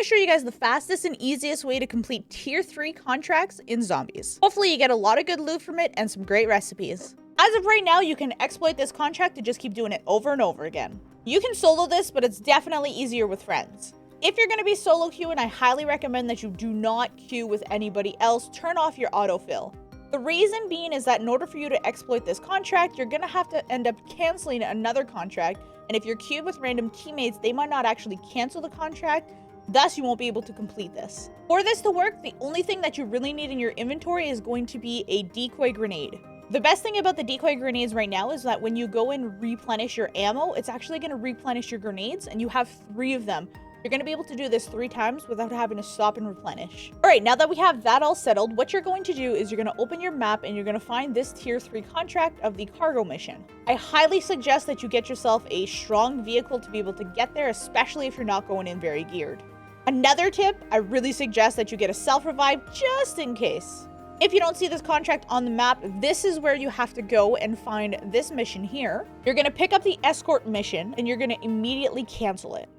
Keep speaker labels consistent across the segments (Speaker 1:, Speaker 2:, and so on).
Speaker 1: to show you guys the fastest and easiest way to complete tier 3 contracts in zombies. Hopefully you get a lot of good loot from it and some great recipes. As of right now, you can exploit this contract to just keep doing it over and over again. You can solo this, but it's definitely easier with friends. If you're going to be solo queuing, I highly recommend that you do not queue with anybody else. Turn off your autofill. The reason being is that in order for you to exploit this contract, you're going to have to end up canceling another contract. And if you're queued with random teammates, they might not actually cancel the contract. Thus, you won't be able to complete this. For this to work, the only thing that you really need in your inventory is going to be a decoy grenade. The best thing about the decoy grenades right now is that when you go and replenish your ammo, it's actually going to replenish your grenades, and you have 3 of them. You're going to be able to do this 3 times without having to stop and replenish. All right, now that we have that all settled, what you're going to do is you're going to open your map and you're going to find this tier 3 contract of the cargo mission. I highly suggest that you get yourself a strong vehicle to be able to get there, especially if you're not going in very geared. Another tip, I really suggest that you get a self-revive just in case. If you don't see this contract on the map, this is where you have to go and find this mission here. You're going to pick up the escort mission and you're going to immediately cancel it.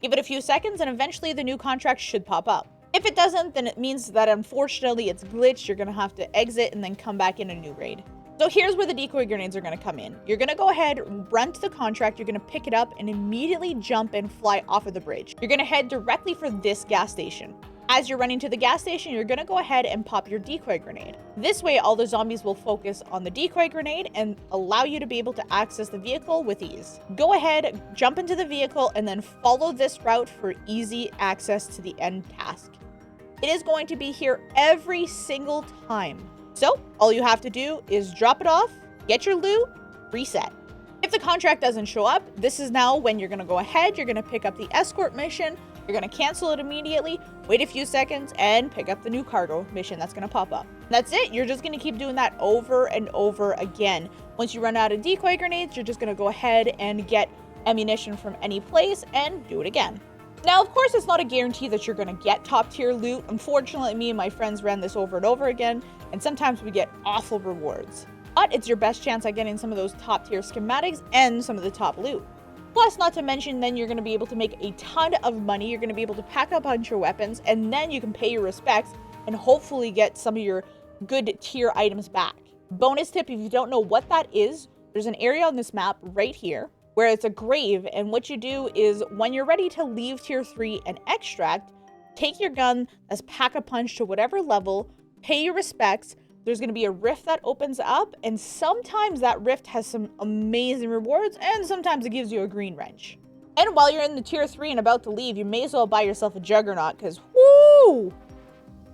Speaker 1: Give it a few seconds and eventually the new contract should pop up. If it doesn't, then it means that unfortunately it's glitched. You're going to have to exit and then come back in a new raid. So here's where the decoy grenades are going to come in. You're going to go ahead, run to the contract, you're going to pick it up and immediately jump and fly off of the bridge. You're going to head directly for this gas station. As you're running to the gas station, you're going to go ahead and pop your decoy grenade. This way, all the zombies will focus on the decoy grenade and allow you to be able to access the vehicle with ease. Go ahead, jump into the vehicle, and then follow this route for easy access to the end task. It is going to be here every single time. So all you have to do is drop it off, get your loot, reset. If the contract doesn't show up, this is now when you're going to go ahead, you're going to pick up the escort mission, you're going to cancel it immediately, wait a few seconds, and pick up the new cargo mission that's going to pop up. That's it. You're just going to keep doing that over and over again. Once you run out of decoy grenades, you're just going to go ahead and get ammunition from any place and do it again. Now, of course, it's not a guarantee that you're going to get top tier loot. Unfortunately, me and my friends ran this over and over again, and sometimes we get awful rewards. But it's your best chance at getting some of those top tier schematics and some of the top loot. Plus, not to mention, then you're going to be able to make a ton of money. You're going to be able to pack up a bunch of weapons, and then you can pay your respects and hopefully get some of your good tier items back. Bonus tip, if you don't know what that is, there's an area on this map right here where it's a grave, and what you do is when you're ready to leave tier 3 and extract, take your gun as pack-a-punch to whatever level, pay your respects. There's going to be a rift that opens up, and sometimes that rift has some amazing rewards, and sometimes it gives you a green wrench. And while you're in the tier 3 and about to leave, you may as well buy yourself a juggernaut, because whoo,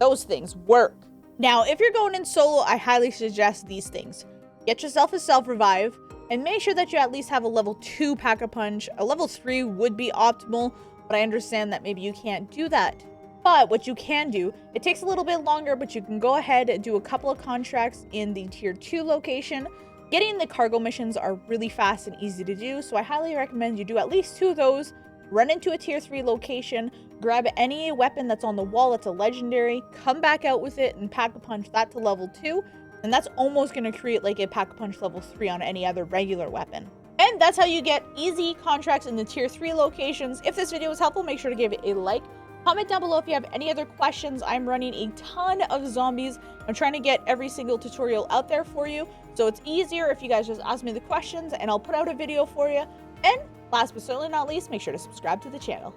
Speaker 1: those things work. Now, if you're going in solo, I highly suggest these things. Get yourself a self-revive, and make sure that you at least have a level 2 pack-a-punch. A level 3 would be optimal, but I understand that maybe you can't do that. But what you can do, it takes a little bit longer, but you can go ahead and do a couple of contracts in the tier 2 location. Getting the cargo missions are really fast and easy to do, so I highly recommend you do at least 2 of those, run into a tier 3 location, grab any weapon that's on the wall that's a legendary, come back out with it and pack-a-punch that to level 2, and that's almost going to create like a pack-a-punch level 3 on any other regular weapon. And that's how you get easy contracts in the tier 3 locations. If this video was helpful, make sure to give it a like. Comment down below if you have any other questions. I'm running a ton of zombies. I'm trying to get every single tutorial out there for you, so it's easier if you guys just ask me the questions and I'll put out a video for you. And last but certainly not least, make sure to subscribe to the channel.